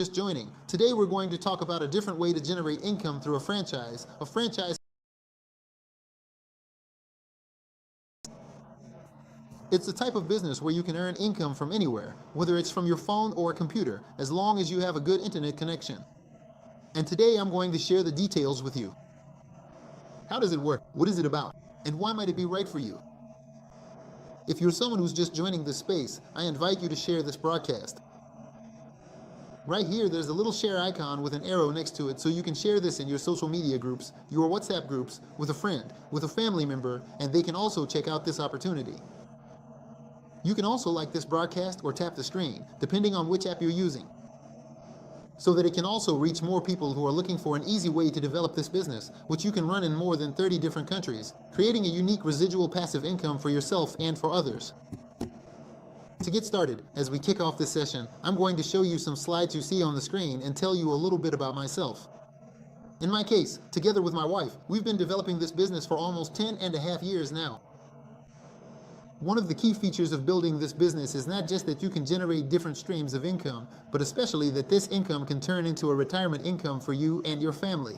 just joining, today we're going to talk about a different way to generate income through a franchise. It's the type of business where you can earn income from anywhere, whether it's from your phone or a computer, as long as you have a good internet connection. And today I'm going to share the details with you. How does it work? What is it about? And why might it be right for you? If you're someone who's just joining this space, I invite you to share this broadcast. Right here, there's a little share icon with an arrow next to it, so you can share this in your social media groups, your WhatsApp groups, with a friend, with a family member, and they can also check out this opportunity. You can also like this broadcast or tap the screen, depending on which app you're using, so that it can also reach more people who are looking for an easy way to develop this business, which you can run in more than 30 different countries, creating a unique residual passive income for yourself and for others. To get started, as we kick off this session, I'm going to show you some slides you see on the screen and tell you a little bit about myself. In my case, together with my wife, we've been developing this business for almost 10.5 years now. One of the key features of building this business is not just that you can generate different streams of income, but especially that this income can turn into a retirement income for you and your family.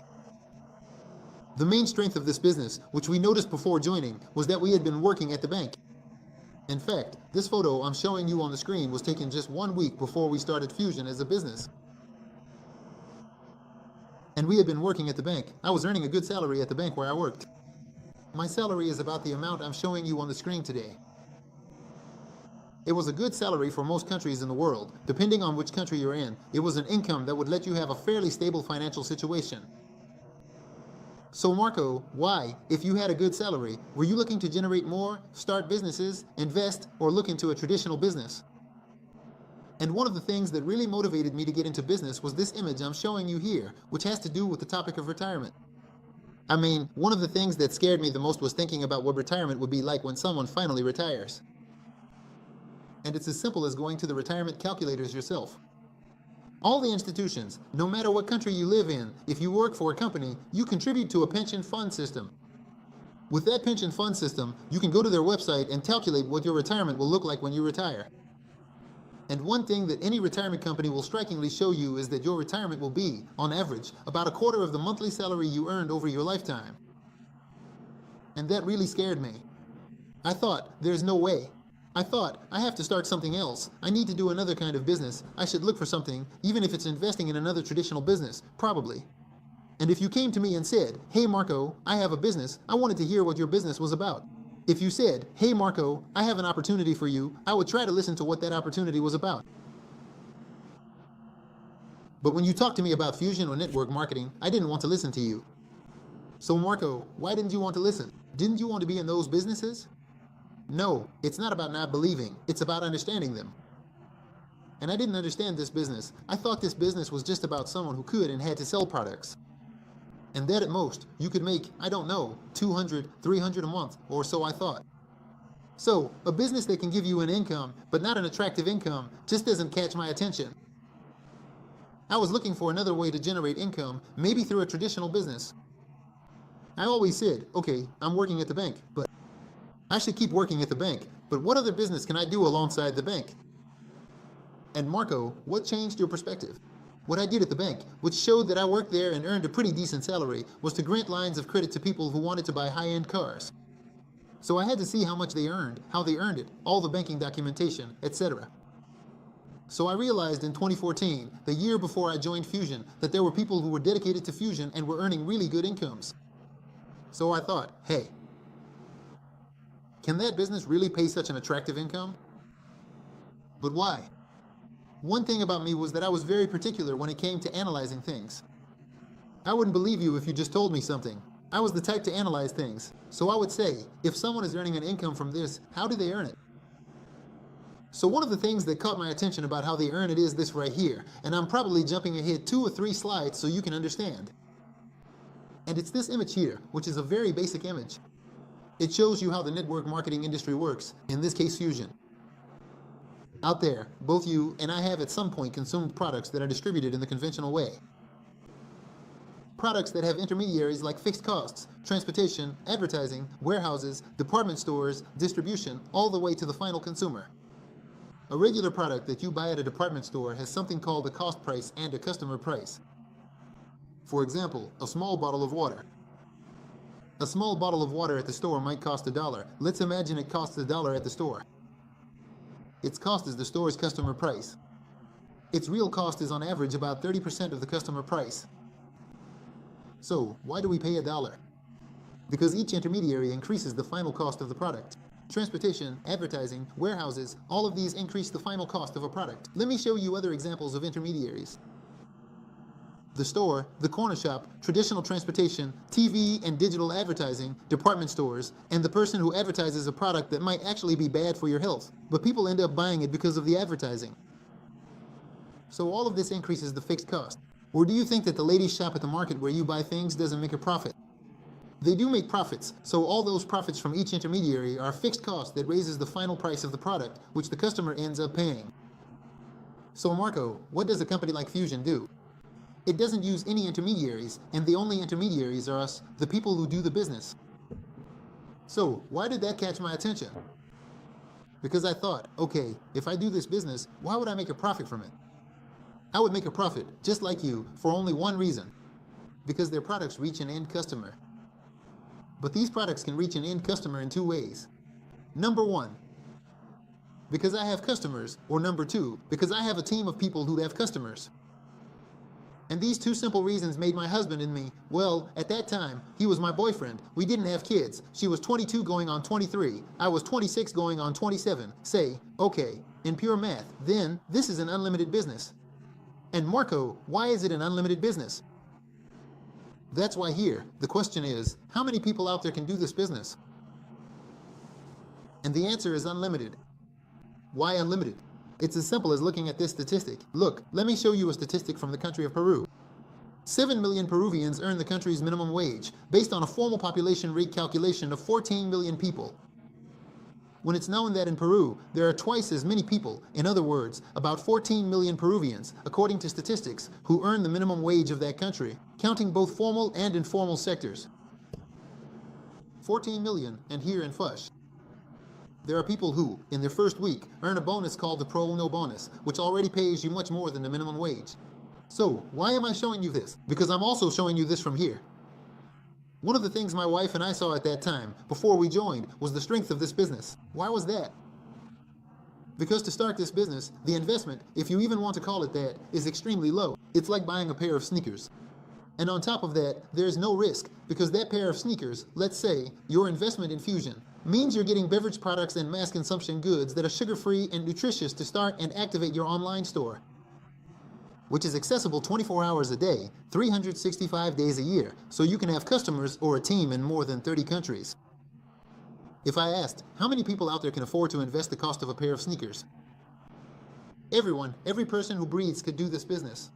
The main strength of this business, which we noticed before joining, was that we had been working at the bank. In fact, this photo I'm showing you on the screen was taken just 1 week before we started Fuxion as a business. And we had been working at the bank. I was earning a good salary at the bank where I worked. My salary is about the amount I'm showing you on the screen today. It was a good salary for most countries in the world. Depending on which country you're in, it was an income that would let you have a fairly stable financial situation. So Marco, why, if you had a good salary, were you looking to generate more, start businesses, invest, or look into a traditional business? And one of the things that really motivated me to get into business was this image I'm showing you here, which has to do with the topic of retirement. I mean, one of the things that scared me the most was thinking about what retirement would be like when someone finally retires. And it's as simple as going to the retirement calculators yourself. All the institutions, no matter what country you live in, if you work for a company, you contribute to a pension fund system. With that pension fund system, you can go to their website and calculate what your retirement will look like when you retire. And one thing that any retirement company will strikingly show you is that your retirement will be, on average, about a quarter of the monthly salary you earned over your lifetime. And that really scared me. I thought, there's no way. I thought, I have to start something else. I need to do another kind of business. I should look for something, even if it's investing in another traditional business, probably. And if you came to me and said, hey Marco, I have a business, I wanted to hear what your business was about. If you said, hey Marco, I have an opportunity for you, I would try to listen to what that opportunity was about. But when you talked to me about Fuxion or network marketing, I didn't want to listen to you. So Marco, why didn't you want to listen? Didn't you want to be in those businesses? No, it's not about not believing, it's about understanding them. And I didn't understand this business. I thought this business was just about someone who could and had to sell products. And that at most, you could make, I don't know, 200, 300 a month, or so I thought. So, a business that can give you an income, but not an attractive income, just doesn't catch my attention. I was looking for another way to generate income, maybe through a traditional business. I always said, okay, I'm working at the bank, but I should keep working at the bank, but what other business can I do alongside the bank? And Marco, what changed your perspective? What I did at the bank, which showed that I worked there and earned a pretty decent salary, was to grant lines of credit to people who wanted to buy high-end cars. So I had to see how much they earned, how they earned it, all the banking documentation, etc. So I realized in 2014, the year before I joined Fuxion, that there were people who were dedicated to Fuxion and were earning really good incomes. So I thought, hey, can that business really pay such an attractive income? But why? One thing about me was that I was very particular when it came to analyzing things. I wouldn't believe you if you just told me something. I was the type to analyze things. So I would say, if someone is earning an income from this, how do they earn it? So one of the things that caught my attention about how they earn it is this right here, and I'm probably jumping ahead 2 or 3 slides so you can understand. And it's this image here, which is a very basic image. It shows you how the network marketing industry works, in this case Fuxion. Out there, both you and I have at some point consumed products that are distributed in the conventional way. Products that have intermediaries like fixed costs, transportation, advertising, warehouses, department stores, distribution, all the way to the final consumer. A regular product that you buy at a department store has something called a cost price and a customer price. For example, a small bottle of water. A small bottle of water at the store might cost $1. Let's imagine it costs $1 at the store. Its cost is the store's customer price. Its real cost is on average about 30% of the customer price. So, why do we pay $1? Because each intermediary increases the final cost of the product. Transportation, advertising, warehouses, all of these increase the final cost of a product. Let me show you other examples of intermediaries. The store, the corner shop, traditional transportation, TV and digital advertising, department stores, and the person who advertises a product that might actually be bad for your health, but people end up buying it because of the advertising. So all of this increases the fixed cost. Or do you think that the ladies shop at the market where you buy things doesn't make a profit? They do make profits, so all those profits from each intermediary are fixed cost that raises the final price of the product, which the customer ends up paying. So Marco, what does a company like Fuxion do? It doesn't use any intermediaries, and the only intermediaries are us, the people who do the business. So, why did that catch my attention? Because I thought, okay, if I do this business, why would I make a profit from it? I would make a profit, just like you, for only one reason. Because their products reach an end customer. But these products can reach an end customer in two ways. Number one, because I have customers, or number two, because I have a team of people who have customers. And these two simple reasons made my husband and me, well, at that time, he was my boyfriend. We didn't have kids. She was 22 going on 23. I was 26 going on 27. Say, okay, in pure math, then this is an unlimited business. And Marco, why is it an unlimited business? That's why here, the question is, how many people out there can do this business? And the answer is unlimited. Why unlimited? It's as simple as looking at this statistic. Look, let me show you a statistic from the country of Peru. 7 million Peruvians earn the country's minimum wage, based on a formal population rate calculation of 14 million people. When it's known that in Peru, there are twice as many people, in other words, about 14 million Peruvians, according to statistics, who earn the minimum wage of that country, counting both formal and informal sectors. 14 million, and here in Fush. There are people who, in their first week, earn a bonus called the pro uno bonus, which already pays you much more than the minimum wage. So, why am I showing you this? Because I'm also showing you this from here. One of the things my wife and I saw at that time, before we joined, was the strength of this business. Why was that? Because to start this business, the investment, if you even want to call it that, is extremely low. It's like buying a pair of sneakers. And on top of that, there's no risk, because that pair of sneakers, let's say, your investment in Fuxion, means you're getting beverage products and mass consumption goods that are sugar-free and nutritious to start and activate your online store, which is accessible 24 hours a day, 365 days a year, so you can have customers or a team in more than 30 countries. If I asked, how many people out there can afford to invest the cost of a pair of sneakers? Everyone, every person who breathes could do this business.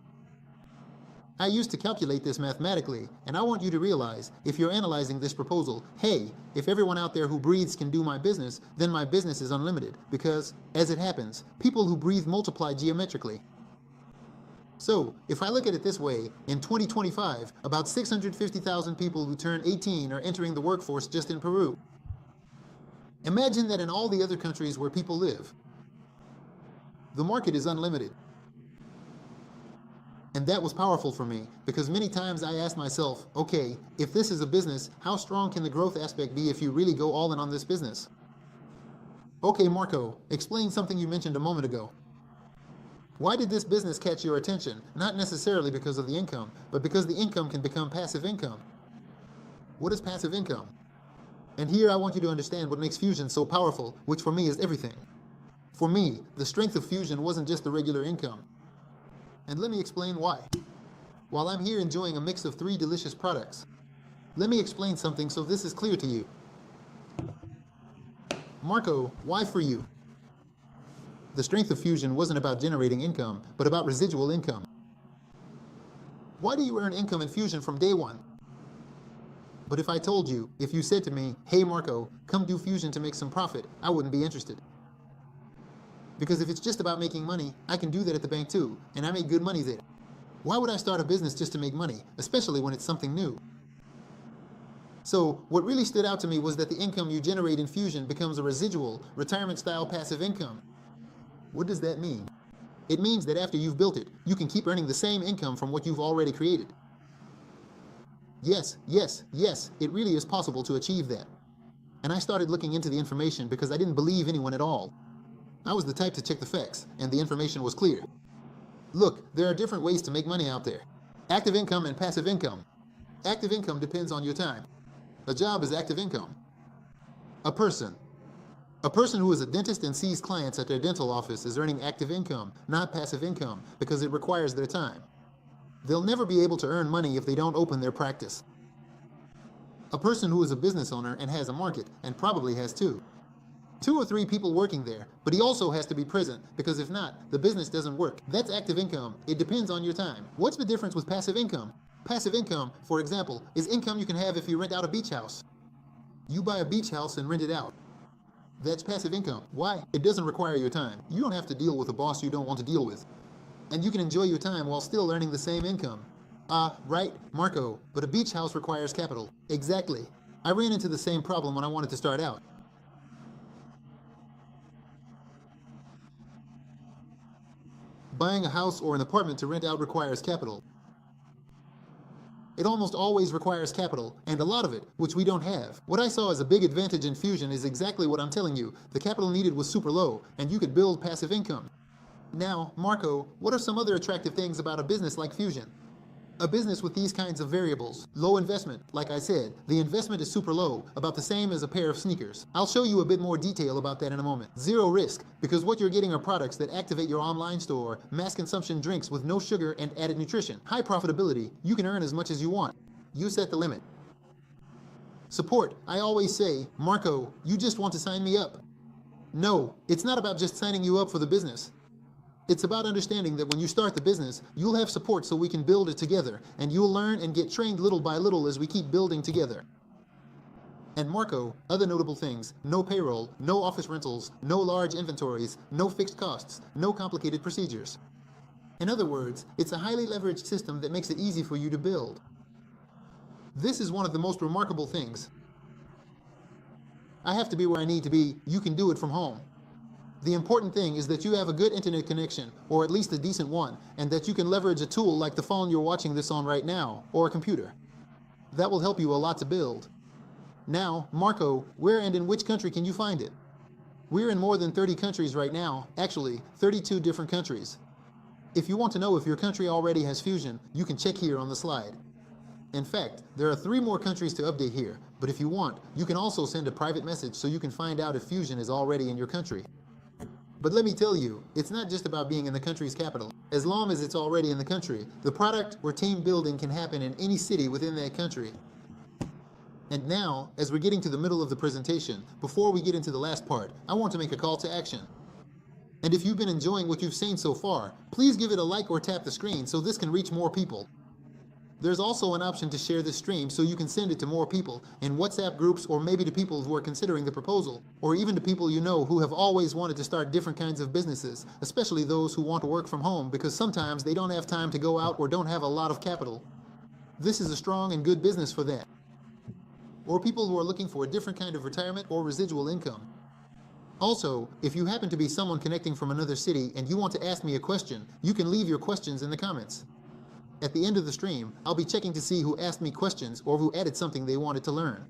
I used to calculate this mathematically, and I want you to realize, if you're analyzing this proposal, hey, if everyone out there who breathes can do my business, then my business is unlimited, because, as it happens, people who breathe multiply geometrically. So, if I look at it this way, in 2025, about 650,000 people who turn 18 are entering the workforce just in Peru. Imagine that in all the other countries where people live. The market is unlimited. And that was powerful for me, because many times I asked myself, okay, if this is a business, how strong can the growth aspect be if you really go all in on this business? Okay, Marco, explain something you mentioned a moment ago. Why did this business catch your attention? Not necessarily because of the income, but because the income can become passive income. What is passive income? And here I want you to understand what makes Fuxion so powerful, which for me is everything. For me, the strength of Fuxion wasn't just the regular income. And let me explain why. While I'm here enjoying a mix of 3 delicious products, let me explain something so this is clear to you. Marco, why for you? The strength of Fuxion wasn't about generating income, but about residual income. Why do you earn income in Fuxion from day one? But if I told you, if you said to me, hey Marco, come do Fuxion to make some profit, I wouldn't be interested. Because if it's just about making money, I can do that at the bank too, and I make good money there. Why would I start a business just to make money, especially when it's something new? So, what really stood out to me was that the income you generate in Fuxion becomes a residual, retirement-style passive income. What does that mean? It means that after you've built it, you can keep earning the same income from what you've already created. Yes, it really is possible to achieve that. And I started looking into the information because I didn't believe anyone at all. I was the type to check the facts, and the information was clear. Look, there are different ways to make money out there. Active income and passive income. Active income depends on your time. A job is active income. A person who is a dentist and sees clients at their dental office is earning active income, not passive income, because it requires their time. They'll never be able to earn money if they don't open their practice. A person who is a business owner and has a market, and probably has two or three people working there, but he also has to be present, because if not, the business doesn't work. That's active income. It depends on your time. What's the difference with passive income? Passive income, for example, is income you can have if you rent out a beach house. You buy a beach house and rent it out. That's passive income. Why? It doesn't require your time. You don't have to deal with a boss you don't want to deal with. And you can enjoy your time while still earning the same income. Right, Marco, but a beach house requires capital. Exactly. I ran into the same problem when I wanted to start out. Buying a house or an apartment to rent out requires capital. It almost always requires capital, and a lot of it, which we don't have. What I saw as a big advantage in Fuxion is exactly what I'm telling you. The capital needed was super low, and you could build passive income. Now, Marco, what are some other attractive things about a business like Fuxion? A business with these kinds of variables. Low investment, like I said. The investment is super low, about the same as a pair of sneakers. I'll show you a bit more detail about that in a moment. Zero risk, because what you're getting are products that activate your online store, mass consumption drinks with no sugar and added nutrition. High profitability, you can earn as much as you want. You set the limit. Support, I always say, Marco, you just want to sign me up. No, it's not about just signing you up for the business. It's about understanding that when you start the business, you'll have support so we can build it together, and you'll learn and get trained little by little as we keep building together. And Marco, other notable things: no payroll, no office rentals, no large inventories, no fixed costs, no complicated procedures. In other words, it's a highly leveraged system that makes it easy for you to build. This is one of the most remarkable things. I have to be where I need to be. You can do it from home. The important thing is that you have a good internet connection, or at least a decent one, and that you can leverage a tool like the phone you're watching this on right now, or a computer. That will help you a lot to build. Now, Marco, where and in which country can you find it? We're in more than 30 countries right now, actually, 32 different countries. If you want to know if your country already has Fuxion, you can check here on the slide. In fact, there are 3 more countries to update here, but if you want, you can also send a private message so you can find out if Fuxion is already in your country. But let me tell you, it's not just about being in the country's capital. As long as it's already in the country, the product or team building can happen in any city within that country. And now, as we're getting to the middle of the presentation, before we get into the last part, I want to make a call to action. And if you've been enjoying what you've seen so far, please give it a like or tap the screen so this can reach more people. There's also an option to share this stream so you can send it to more people in WhatsApp groups, or maybe to people who are considering the proposal, or even to people you know who have always wanted to start different kinds of businesses, especially those who want to work from home because sometimes they don't have time to go out or don't have a lot of capital. This is a strong and good business for that. Or people who are looking for a different kind of retirement or residual income. Also, if you happen to be someone connecting from another city and you want to ask me a question, you can leave your questions in the comments. At the end of the stream, I'll be checking to see who asked me questions or who added something they wanted to learn.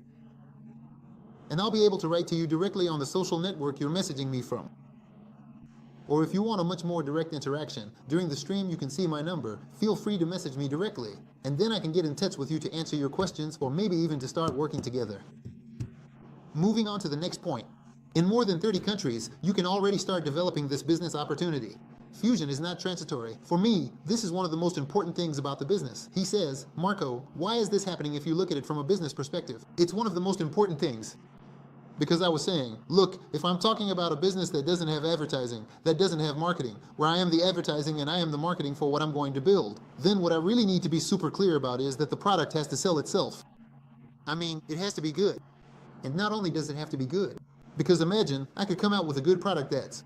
And I'll be able to write to you directly on the social network you're messaging me from. Or if you want a much more direct interaction, during the stream you can see my number. Feel free to message me directly, and then I can get in touch with you to answer your questions or maybe even to start working together. Moving on to the next point. In more than 30 countries, you can already start developing this business opportunity. Fuxion is not transitory. For me, this is one of the most important things about the business. He says, Marco, why is this happening if you look at it from a business perspective? It's one of the most important things. Because I was saying, look, if I'm talking about a business that doesn't have advertising, that doesn't have marketing, where I am the advertising and I am the marketing for what I'm going to build, then what I really need to be super clear about is that the product has to sell itself. I mean, it has to be good. And not only does it have to be good, because imagine I could come out with a good product that's,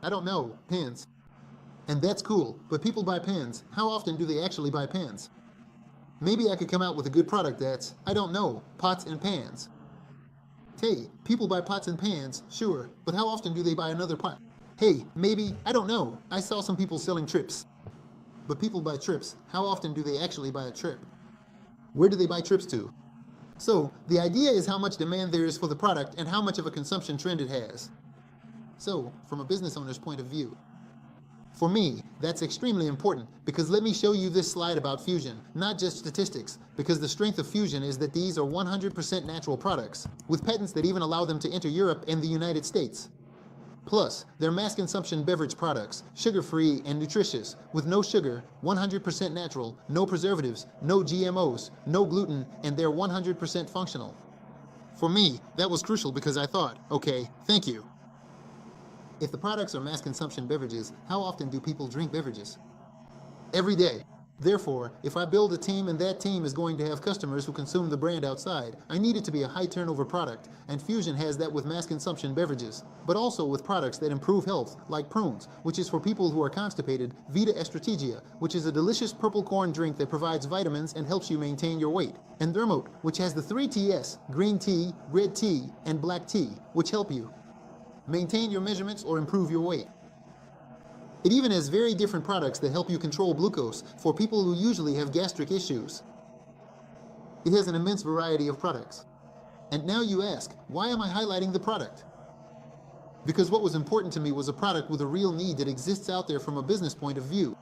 I don't know, pens. And that's cool, but people buy pens. How often do they actually buy pens? Maybe I could come out with a good product that's, I don't know, pots and pans. Hey, people buy pots and pans, sure, but how often do they buy another pot? Hey, maybe, I don't know, I saw some people selling trips. But people buy trips, how often do they actually buy a trip? Where do they buy trips to? So, the idea is how much demand there is for the product and how much of a consumption trend it has. So, from a business owner's point of view, for me, that's extremely important because let me show you this slide about Fuxion, not just statistics, because the strength of Fuxion is that these are 100% natural products, with patents that even allow them to enter Europe and the United States. Plus, they're mass consumption beverage products, sugar-free and nutritious, with no sugar, 100% natural, no preservatives, no GMOs, no gluten, and they're 100% functional. For me, that was crucial because I thought, okay, thank you. If the products are mass consumption beverages, how often do people drink beverages? Every day. Therefore, if I build a team and that team is going to have customers who consume the brand outside, I need it to be a high turnover product, and Fuxion has that with mass consumption beverages, but also with products that improve health, like prunes, which is for people who are constipated, vida estrategia, which is a delicious purple corn drink that provides vitamins and helps you maintain your weight, and Thermote, which has the 3 Ts, green tea, red tea, and black tea, which help you maintain your measurements or improve your weight. It even has very different products that help you control glucose for people who usually have gastric issues. It has an immense variety of products. And now you ask, why am I highlighting the product? Because what was important to me was a product with a real need that exists out there from a business point of view.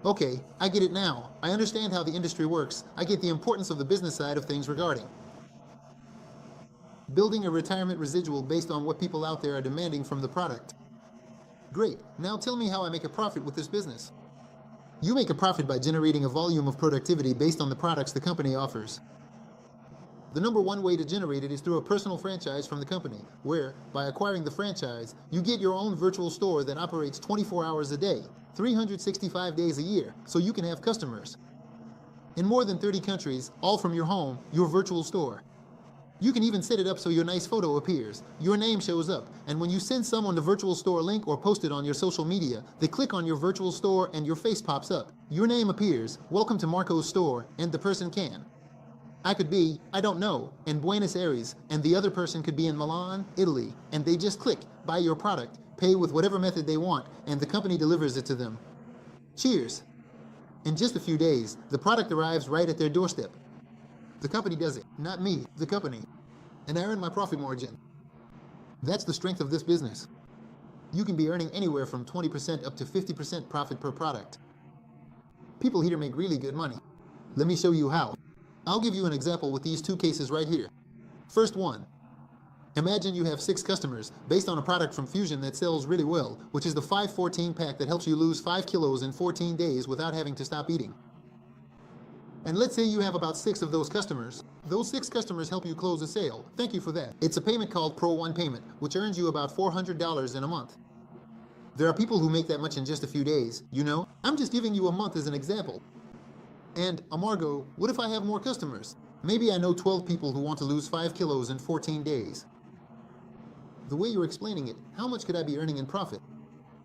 Okay, I get it now. I understand how the industry works. I get the importance of the business side of things regarding building a retirement residual based on what people out there are demanding from the product. Great, now tell me how I make a profit with this business. You make a profit by generating a volume of productivity based on the products the company offers. The number one way to generate it is through a personal franchise from the company, where, by acquiring the franchise, you get your own virtual store that operates 24 hours a day, 365 days a year, so you can have customers. In more than 30 countries, all from your home, your virtual store. You can even set it up so your nice photo appears, your name shows up, and when you send someone the virtual store link or post it on your social media, they click on your virtual store and your face pops up. Your name appears, welcome to Marco's store, and the person can. I could be, I don't know, in Buenos Aires, and the other person could be in Milan, Italy, and they just click, buy your product, pay with whatever method they want, and the company delivers it to them. Cheers! In just a few days, the product arrives right at their doorstep. The company does it, not me, the company. And I earn my profit margin. That's the strength of this business. You can be earning anywhere from 20% up to 50% profit per product. People here make really good money. Let me show you how. I'll give you an example with these two cases right here. First one. Imagine you have 6 customers based on a product from Fuxion that sells really well, which is the 514 pack that helps you lose 5 kilos in 14 days without having to stop eating. And let's say you have about 6 of those customers. Those 6 customers help you close a sale. Thank you for that. It's a payment called Pro 1 payment, which earns you about $400 in a month. There are people who make that much in just a few days, you know? I'm just giving you a month as an example. And, Amargo, what if I have more customers? Maybe I know 12 people who want to lose 5 kilos in 14 days. The way you're explaining it, how much could I be earning in profit?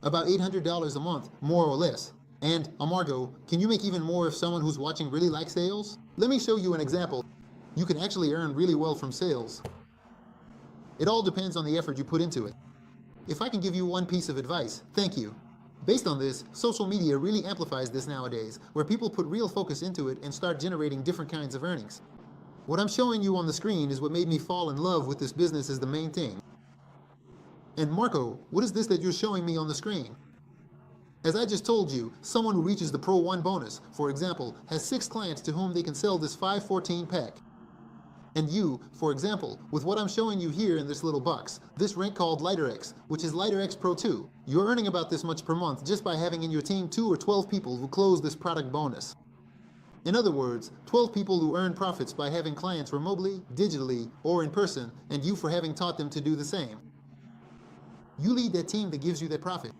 About $800 a month, more or less. And, Amargo, can you make even more if someone who's watching really likes sales? Let me show you an example. You can actually earn really well from sales. It all depends on the effort you put into it. If I can give you one piece of advice, thank you. Based on this, social media really amplifies this nowadays, where people put real focus into it and start generating different kinds of earnings. What I'm showing you on the screen is what made me fall in love with this business as the main thing. And Marco, what is this that you're showing me on the screen? As I just told you, someone who reaches the Pro 1 bonus, for example, has 6 clients to whom they can sell this 514 pack. And you, for example, with what I'm showing you here in this little box, this rank called LighterX, which is LighterX Pro 2, you're earning about this much per month just by having in your team 2 or 12 people who close this product bonus. In other words, 12 people who earn profits by having clients remotely, digitally, or in person, and you for having taught them to do the same. You lead that team that gives you that profit.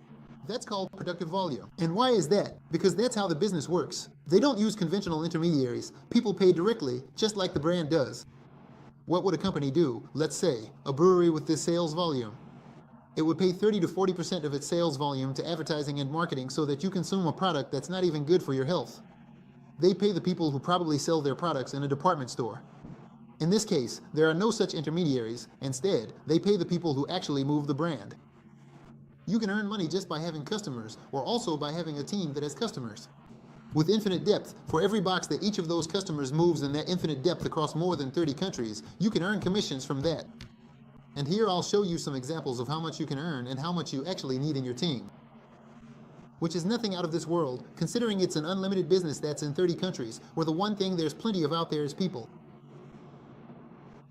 That's called productive volume. And why is that? Because that's how the business works. They don't use conventional intermediaries. People pay directly, just like the brand does. What would a company do? Let's say, a brewery with this sales volume. It would pay 30 to 40% of its sales volume to advertising and marketing so that you consume a product that's not even good for your health. They pay the people who probably sell their products in a department store. In this case, there are no such intermediaries. Instead, they pay the people who actually move the brand. You can earn money just by having customers, or also by having a team that has customers. With infinite depth, for every box that each of those customers moves in that infinite depth across more than 30 countries, you can earn commissions from that. And here I'll show you some examples of how much you can earn and how much you actually need in your team. Which is nothing out of this world, considering it's an unlimited business that's in 30 countries, where the one thing there's plenty of out there is people.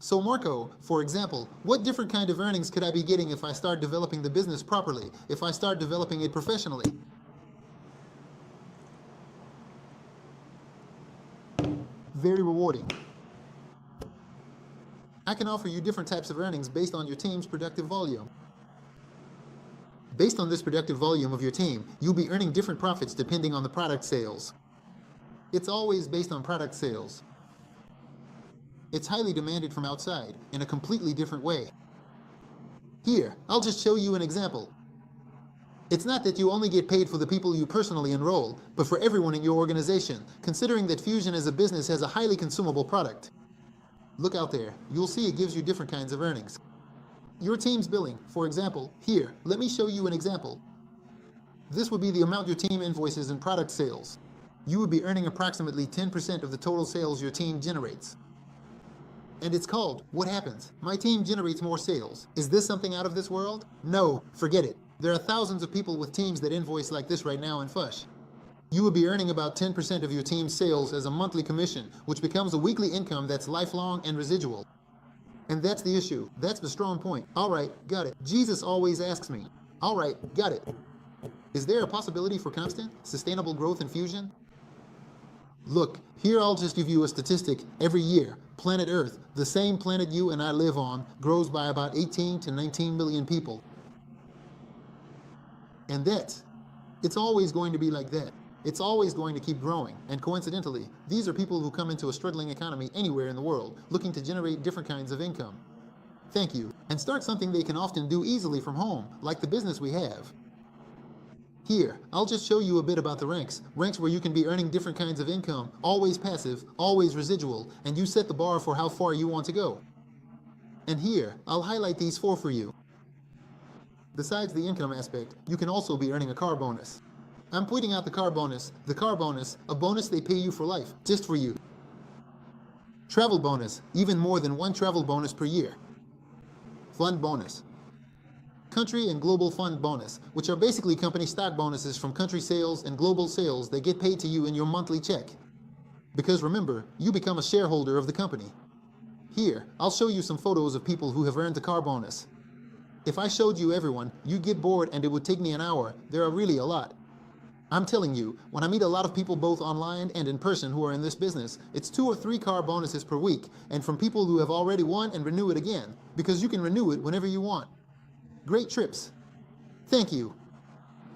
So Marco, for example, what different kind of earnings could I be getting if I start developing the business properly, if I start developing it professionally? Very rewarding. I can offer you different types of earnings based on your team's productive volume. Based on this productive volume of your team, you'll be earning different profits depending on the product sales. It's always based on product sales. It's highly demanded from outside in a completely different way. Here, I'll just show you an example. It's not that you only get paid for the people you personally enroll, but for everyone in your organization, considering that Fuxion as a business has a highly consumable product. Look out there, you'll see it gives you different kinds of earnings. Your team's billing, for example, here, let me show you an example. This would be the amount your team invoices in product sales. You would be earning approximately 10% of the total sales your team generates. And it's called, what happens? My team generates more sales. Is this something out of this world? No, forget it. There are thousands of people with teams that invoice like this right now in Fush. You would be earning about 10% of your team's sales as a monthly commission, which becomes a weekly income that's lifelong and residual. And that's the issue. That's the strong point. All right, got it. Jesus always asks me, all right, got it. Is there a possibility for constant, sustainable growth in Fuxion? Look, here I'll just give you a statistic. Every year, planet Earth, the same planet you and I live on, grows by about 18 to 19 million people. And it's always going to be like that. It's always going to keep growing. And coincidentally, these are people who come into a struggling economy anywhere in the world, looking to generate different kinds of income. Thank you. And start something they can often do easily from home, like the business we have. Here, I'll just show you a bit about the ranks where you can be earning different kinds of income, always passive, always residual, and you set the bar for how far you want to go. And here, I'll highlight these 4 for you. Besides the income aspect, you can also be earning a car bonus. I'm pointing out the car bonus, a bonus they pay you for life, just for you. Travel bonus, even more than 1 travel bonus per year. Fund bonus. Country and global fund bonus, which are basically company stock bonuses from country sales and global sales that get paid to you in your monthly check. Because remember, you become a shareholder of the company. Here, I'll show you some photos of people who have earned the car bonus. If I showed you everyone, you'd get bored and it would take me an hour. There are really a lot. I'm telling you, when I meet a lot of people both online and in person who are in this business, it's 2 or 3 car bonuses per week, and from people who have already won and renew it again, because you can renew it whenever you want. Great trips. Thank you.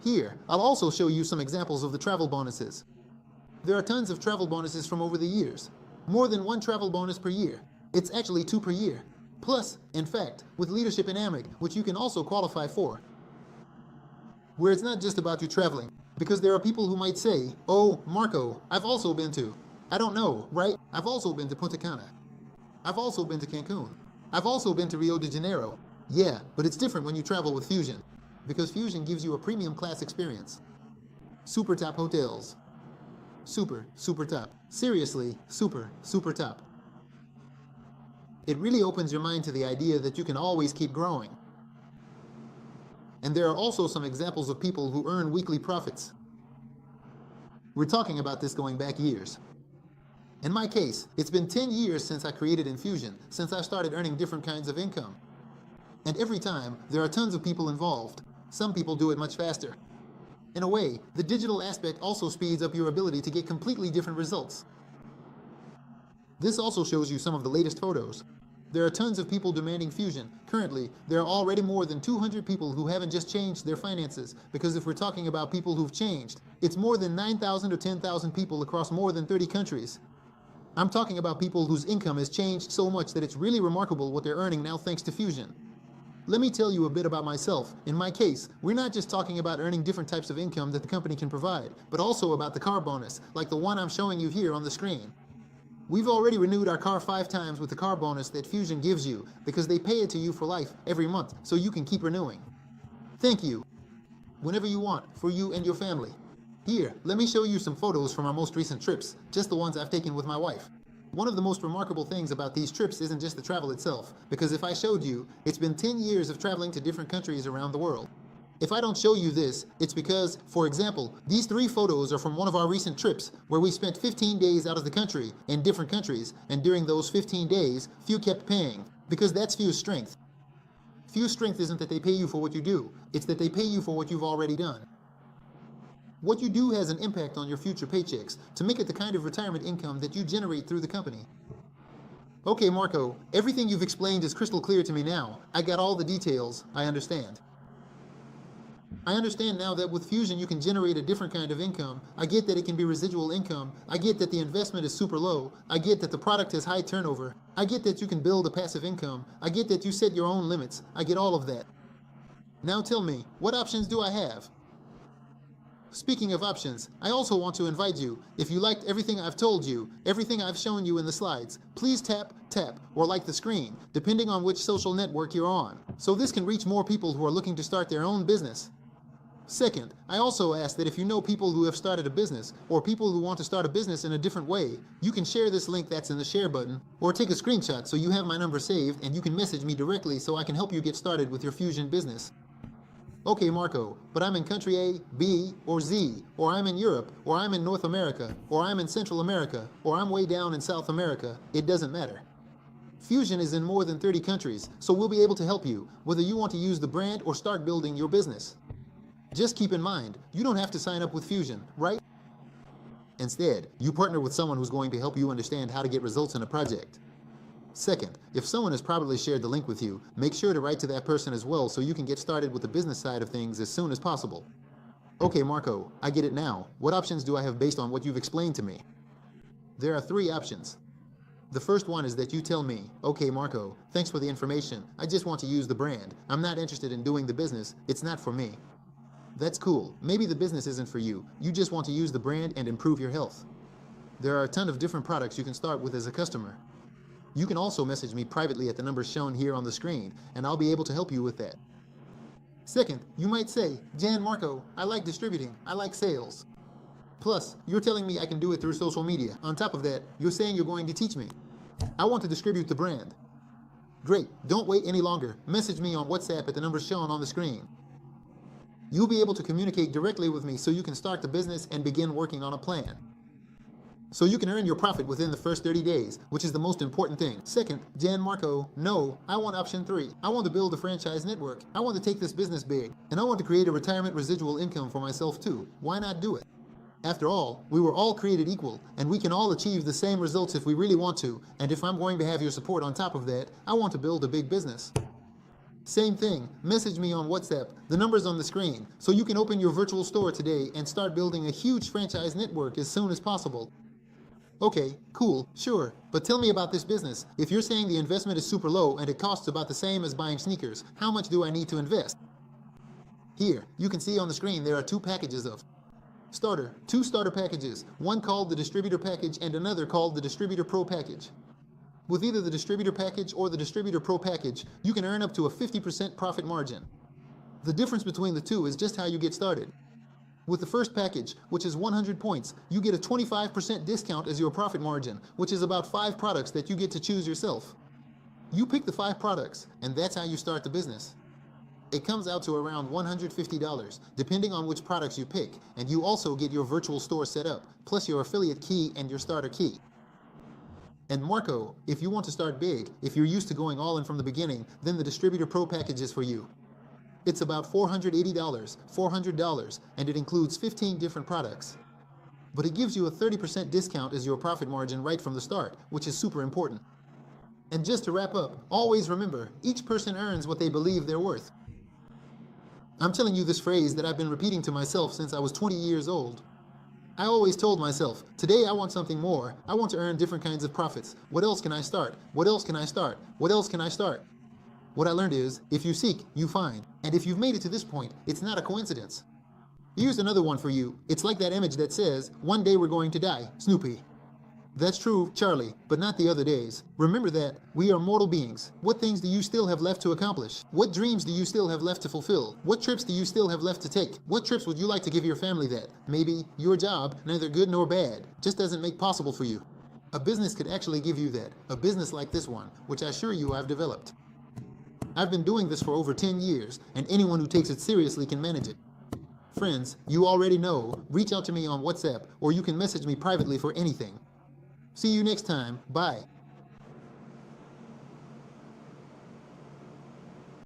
Here, I'll also show you some examples of the travel bonuses. There are tons of travel bonuses from over the years. More than 1 travel bonus per year. It's actually 2 per year. Plus, in fact, with leadership in AMIG, which you can also qualify for. Where it's not just about you traveling, because there are people who might say, oh, Marco, I've also been to, I don't know, right? I've also been to Punta Cana. I've also been to Cancun. I've also been to Rio de Janeiro. Yeah, but it's different when you travel with Fuxion, because Fuxion gives you a premium class experience. Super top hotels. Super, super top. Seriously, super, super top. It really opens your mind to the idea that you can always keep growing. And there are also some examples of people who earn weekly profits. We're talking about this going back years. In my case, it's been 10 years since I created in Fuxion, since I started earning different kinds of income. And every time, there are tons of people involved. Some people do it much faster. In a way, the digital aspect also speeds up your ability to get completely different results. This also shows you some of the latest photos. There are tons of people demanding Fuxion. Currently, there are already more than 200 people who haven't just changed their finances, because if we're talking about people who've changed, it's more than 9,000 or 10,000 people across more than 30 countries. I'm talking about people whose income has changed so much that it's really remarkable what they're earning now thanks to Fuxion. Let me tell you a bit about myself. In my case, we're not just talking about earning different types of income that the company can provide, but also about the car bonus, like the one I'm showing you here on the screen. We've already renewed our car 5 times with the car bonus that Fuxion gives you because they pay it to you for life every month so you can keep renewing. Thank you. Whenever you want, for you and your family. Here, let me show you some photos from our most recent trips, just the ones I've taken with my wife. One of the most remarkable things about these trips isn't just the travel itself, because if I showed you, it's been 10 years of traveling to different countries around the world. If I don't show you this, it's because, for example, these 3 photos are from one of our recent trips where we spent 15 days out of the country in different countries, and during those 15 days, few kept paying, because that's few's strength. Few's strength isn't that they pay you for what you do, it's that they pay you for what you've already done. What you do has an impact on your future paychecks to make it the kind of retirement income that you generate through the company. Okay, Marco, everything you've explained is crystal clear to me now. I got all the details. I understand. I understand now that with Fuxion you can generate a different kind of income. I get that it can be residual income. I get that the investment is super low. I get that the product has high turnover. I get that you can build a passive income. I get that you set your own limits. I get all of that. Now tell me, what options do I have? Speaking of options, I also want to invite you, if you liked everything I've told you, everything I've shown you in the slides, please tap, or like the screen, depending on which social network you're on, so this can reach more people who are looking to start their own business. Second, I also ask that if you know people who have started a business, or people who want to start a business in a different way, you can share this link that's in the share button, or take a screenshot so you have my number saved and you can message me directly so I can help you get started with your Fuxion business. Okay, Marco, but I'm in country A, B, or Z, or I'm in Europe, or I'm in North America, or I'm in Central America, or I'm way down in South America. It doesn't matter. Fuxion is in more than 30 countries, so we'll be able to help you, whether you want to use the brand or start building your business. Just keep in mind, you don't have to sign up with Fuxion, right? Instead, you partner with someone who's going to help you understand how to get results in a project. Second, if someone has probably shared the link with you, make sure to write to that person as well so you can get started with the business side of things as soon as possible. Okay, Marco, I get it now. What options do I have based on what you've explained to me? There are 3 options. The first one is that you tell me, okay, Marco, thanks for the information. I just want to use the brand. I'm not interested in doing the business. It's not for me. That's cool. Maybe the business isn't for you. You just want to use the brand and improve your health. There are a ton of different products you can start with as a customer. You can also message me privately at the number shown here on the screen, and I'll be able to help you with that. Second, you might say, Jan Marco, I like distributing, I like sales. Plus, you're telling me I can do it through social media. On top of that, you're saying you're going to teach me. I want to distribute the brand. Great, don't wait any longer. Message me on WhatsApp at the number shown on the screen. You'll be able to communicate directly with me so you can start the business and begin working on a plan. So you can earn your profit within the first 30 days, which is the most important thing. Second, Jan Marco, no, I want option 3. I want to build a franchise network. I want to take this business big, and I want to create a retirement residual income for myself too. Why not do it? After all, we were all created equal, and we can all achieve the same results if we really want to, and if I'm going to have your support on top of that, I want to build a big business. Same thing, message me on WhatsApp, the number's on the screen, so you can open your virtual store today and start building a huge franchise network as soon as possible. Okay, cool, sure, but tell me about this business. If you're saying the investment is super low and it costs about the same as buying sneakers, how much do I need to invest? Here, you can see on the screen there are 2 packages of starter, 2 starter packages, one called the Distributor Package and another called the Distributor Pro Package. With either the Distributor Package or the Distributor Pro Package, you can earn up to a 50% profit margin. The difference between the 2 is just how you get started. With the first package, which is 100 points, you get a 25% discount as your profit margin, which is about 5 products that you get to choose yourself. You pick the 5 products, and that's how you start the business. It comes out to around $150, depending on which products you pick, and you also get your virtual store set up, plus your affiliate key and your starter key. And Marco, if you want to start big, if you're used to going all in from the beginning, then the Distributor Pro package is for you. It's about $480, and it includes 15 different products. But it gives you a 30% discount as your profit margin right from the start, which is super important. And just to wrap up, always remember, each person earns what they believe they're worth. I'm telling you this phrase that I've been repeating to myself since I was 20 years old. I always told myself, today I want something more. I want to earn different kinds of profits. What else can I start? What else can I start? What else can I start? What I learned is, if you seek, you find. And if you've made it to this point, it's not a coincidence. Here's another one for you. It's like that image that says, one day we're going to die, Snoopy. That's true, Charlie, but not the other days. Remember that we are mortal beings. What things do you still have left to accomplish? What dreams do you still have left to fulfill? What trips do you still have left to take? What trips would you like to give your family that maybe your job, neither good nor bad, just doesn't make possible for you? A business could actually give you that. A business like this one, which I assure you I've developed. I've been doing this for over 10 years, and anyone who takes it seriously can manage it. Friends, you already know, reach out to me on WhatsApp, or you can message me privately for anything. See you next time. Bye.